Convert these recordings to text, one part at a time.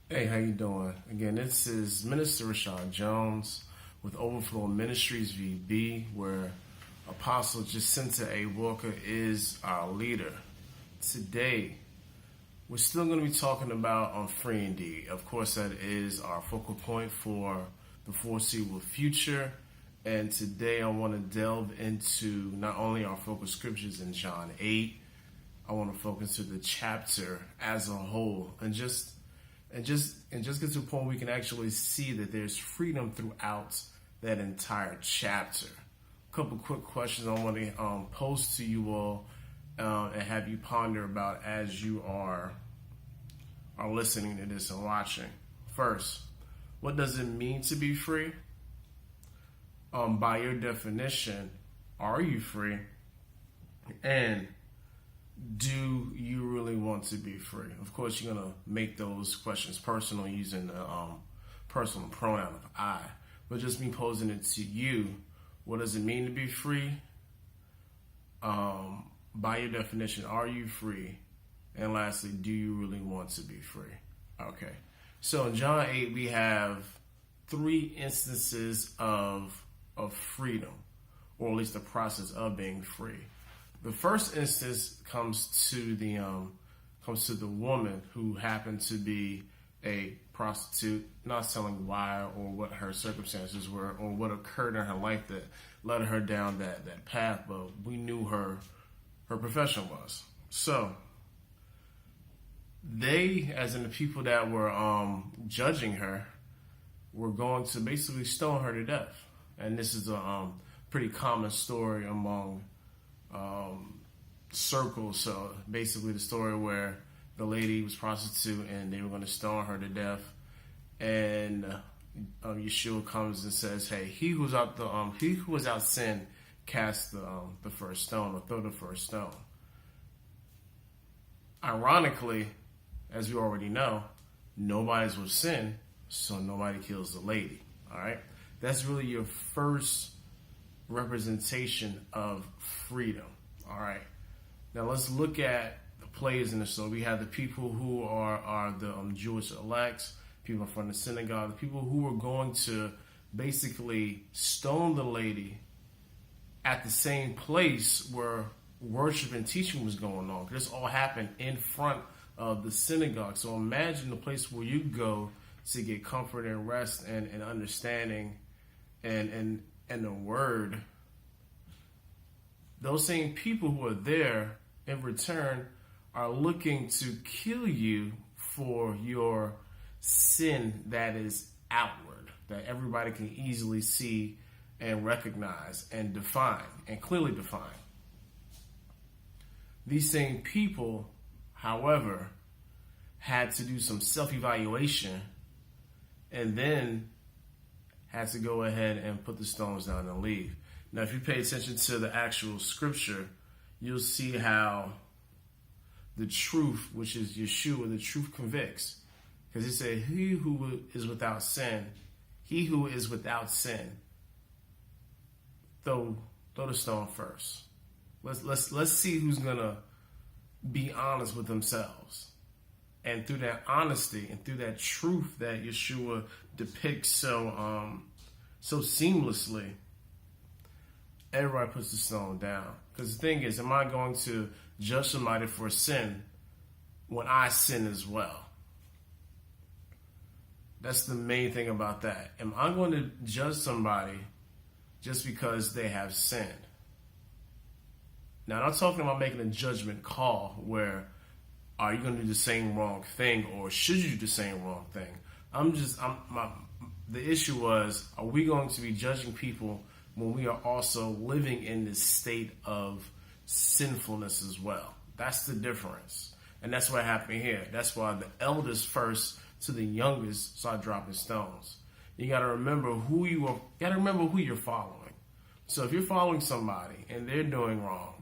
Hey, how you doing? Again, this is Minister Rashad Jones with Overflow Ministries VB, where Apostle Jacinta A. Walker is our leader. Today, we're still going to be talking about on free indeed. Of course, that is our focal point for the foreseeable future. And today, I want to delve into not only our focus scriptures in John 8. I want to focus to the chapter as a whole, and just get to a point where we can actually see that there's freedom throughout that entire chapter. A couple quick questions I want to pose to you all and have you ponder about as you are listening to this and watching. First, what does it mean to be free? By your definition, are you free? And do you really want to be free? Of course, you're going to make those questions personal using the personal pronoun of I. But just me posing it to you, what does it mean to be free? By your definition, are you free? And lastly, do you really want to be free? Okay. So in John 8, we have three instances of freedom, or at least the process of being free. The first instance comes to the woman who happened to be a prostitute, not telling why or what her circumstances were or what occurred in her life that led her down that path, but we knew her profession was. So they, as in the people that were judging her, were going to basically stone her to death. And this is a pretty common story among circles. So basically the story where the lady was prostitute and they were going to stone her to death, and Yeshua comes and says, hey, he who was out sin cast the first stone, or throw the first stone. Ironically, as we already know, nobody's with sin, so nobody kills the lady. All right, that's really your first representation of freedom. All right. Now let's look at the players in the story. We have the people who are the Jewish elects, people from the synagogue, the people who were going to basically stone the lady at the same place where worship and teaching was going on. This all happened in front of the synagogue. So imagine the place where you go to get comfort and rest and understanding and the word. Those same people who are there in return are looking to kill you for your sin that is outward, that everybody can easily see and recognize and define, and clearly define. These same people, however, had to do some self-evaluation and then had to go ahead and put the stones down and leave. Now, if you pay attention to the actual scripture, you'll see how the truth, which is Yeshua, the truth convicts. Because he said, he who is without sin, throw the stone first. Let's see who's gonna be honest with themselves. And through that honesty and through that truth that Yeshua depicts so seamlessly, everybody puts the stone down. Because the thing is, am I going to judge somebody for sin when I sin as well? That's the main thing about that. Am I going to judge somebody just because they have sinned? Now, I'm not talking about making a judgment call where are you going to do the same wrong thing or should you do the same wrong thing? The issue was, are we going to be judging people when we are also living in this state of sinfulness as well? That's the difference. And that's what happened here. That's why the eldest first to the youngest started dropping stones. You got to remember who you are. You got to remember who you're following. So if you're following somebody and they're doing wrong,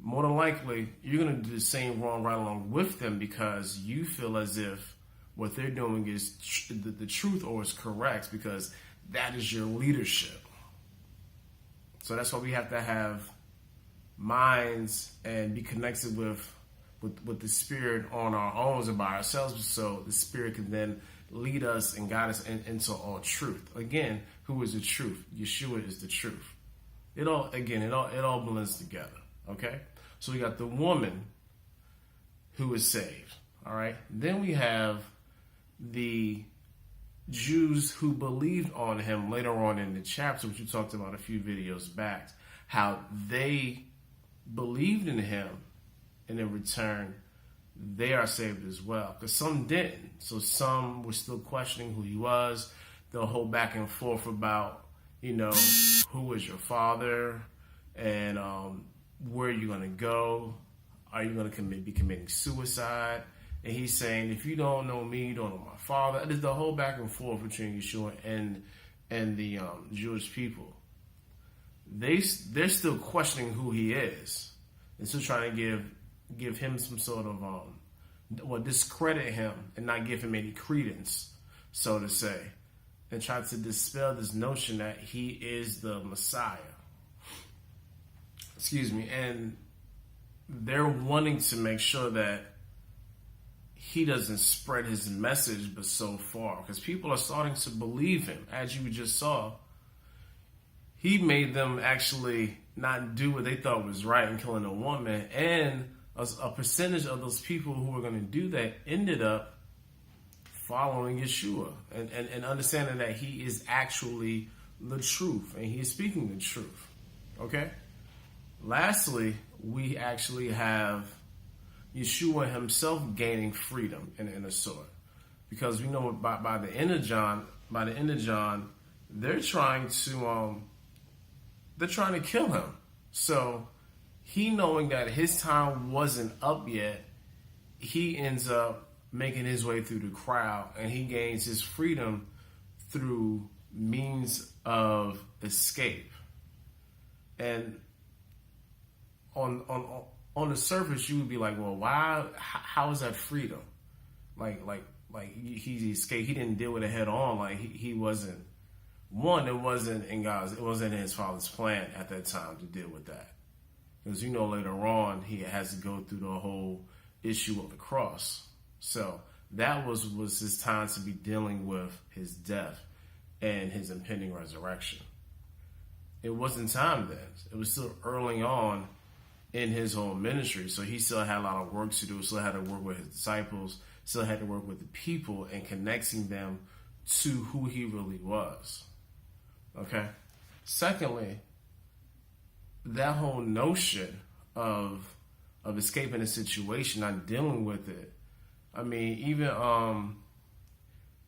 more than likely you're going to do the same wrong right along with them because you feel as if what they're doing is the truth or is correct because that is your leadership. So that's why we have to have minds and be connected with with the Spirit on our own and by ourselves, so the Spirit can then lead us and guide us into all truth. Again, who is the truth? Yeshua is the truth. It all blends together. Okay, so we got the woman who is saved. All right, then we have the Jews who believed on him later on in the chapter, which we talked about a few videos back, how they believed in him, and in return, they are saved as well. Because some didn't. So some were still questioning who he was. They'll hold back and forth about, who is your father, and where are you going to go? Are you going to be committing suicide? And he's saying, if you don't know me, you don't know my father. There's the whole back and forth between Yeshua and the Jewish people. They're still questioning who he is, and still trying to give him some sort of discredit him and not give him any credence, so to say, and try to dispel this notion that he is the Messiah. Excuse me. And they're wanting to make sure that he doesn't spread his message but so far, because people are starting to believe him. As you just saw, he made them actually not do what they thought was right in killing a woman, and a percentage of those people who were going to do that ended up following Yeshua and understanding that he is actually the truth and he is speaking the truth. Okay? Lastly, we actually have Yeshua himself gaining freedom in a sort, because we know by the end of John, they're trying to kill him. So he, knowing that his time wasn't up yet, he ends up making his way through the crowd, and he gains his freedom through means of escape. And on the surface, you would be like, well, why? How is that freedom? Like he escaped. He didn't deal with it head on. Like he wasn't. One, it wasn't in his father's plan at that time to deal with that. Because later on, he has to go through the whole issue of the cross. So that was his time to be dealing with his death and his impending resurrection. It wasn't time then. It was still early on in his whole ministry. So he still had a lot of work to do. Still had to work with his disciples. Still had to work with the people and connecting them to who he really was. Okay? Secondly, that whole notion of escaping a situation, not dealing with it. I mean,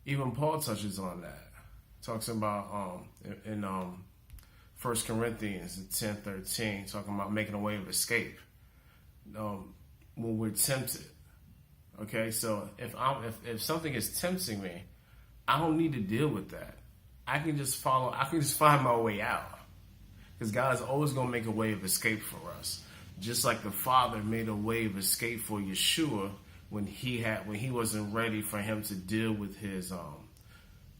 even Paul touches on that. Talks about in 1 Corinthians 10:13, talking about making a way of escape when we're tempted. Okay, so if something is tempting me, I don't need to deal with that. I can just find my way out. Because God is always going to make a way of escape for us. Just like the Father made a way of escape for Yeshua when he wasn't ready for him to deal with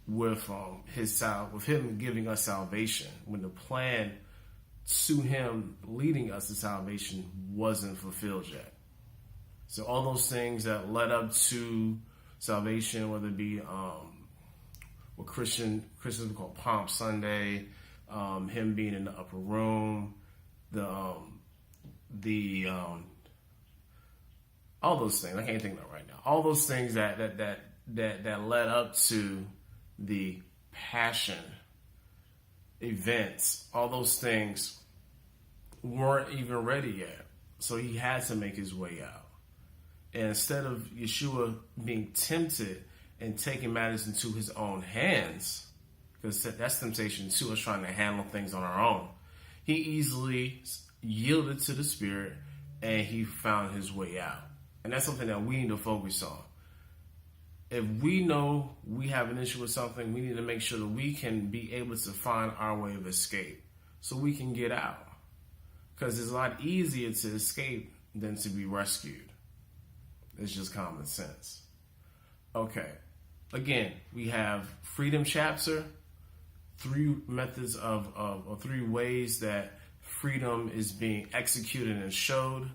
with him giving us salvation, when the plan to him leading us to salvation wasn't fulfilled yet. So all those things that led up to salvation, whether it be what Christians would call Palm Sunday, him being in the upper room, all those things I can't think of right now. All those things that led up to the passion events, all those things weren't even ready yet. So he had to make his way out. And instead of Yeshua being tempted and taking matters into his own hands, because that's temptation too, is trying to handle things on our own, he easily yielded to the Spirit and he found his way out. And that's something that we need to focus on. If we know we have an issue with something, we need to make sure that we can be able to find our way of escape so we can get out. Because it's a lot easier to escape than to be rescued. It's just common sense. Okay. Again, we have freedom chapter, 3 methods or 3 ways that freedom is being executed and showed.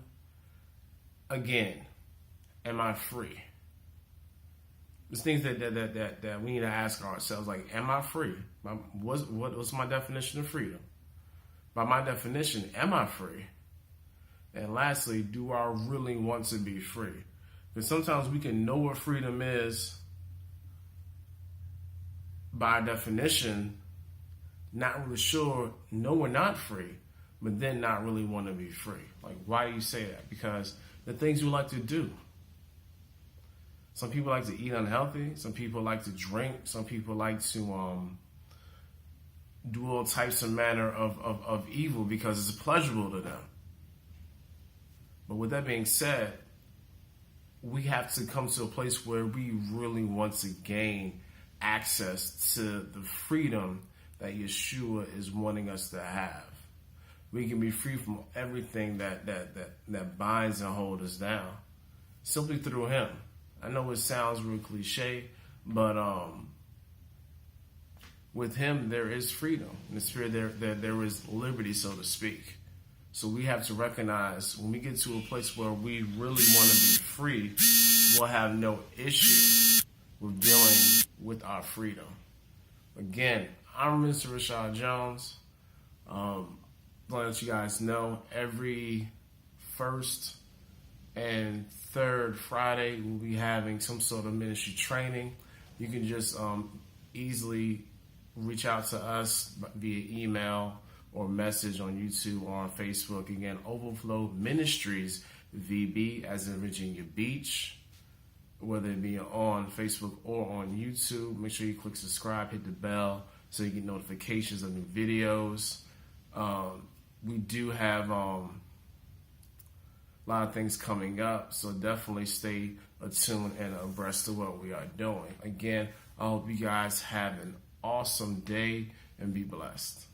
Again, am I free? There's things that we need to ask ourselves, like, am I free? What's my definition of freedom? By my definition, am I free? And lastly, do I really want to be free? Because sometimes we can know what freedom is by definition, not really sure, no, we're not free, but then not really want to be free. Like, why do you say that? Because the things you like to do. Some people like to eat unhealthy. Some people like to drink. Some people like to do all types of manner of evil because it's pleasurable to them. But with that being said, we have to come to a place where we really want to gain access to the freedom that Yeshua is wanting us to have. We can be free from everything that binds and holds us down simply through Him. I know it sounds real cliche, but with Him there is freedom. In the Spirit there is liberty, so to speak. So we have to recognize when we get to a place where we really want to be free, we'll have no issue with dealing with our freedom. Again, I'm Mr. Rashad Jones. To let you guys know, every first and third Friday we'll be having some sort of ministry training. You can just easily reach out to us via email or message on YouTube or on Facebook. Again, Overflow Ministries VB, as in Virginia Beach. Whether it be on Facebook or on YouTube, make sure you click subscribe, hit the bell so you get notifications of new videos. We do have a lot of things coming up, so definitely stay attuned and abreast of what we are doing. Again, I hope you guys have an awesome day and be blessed.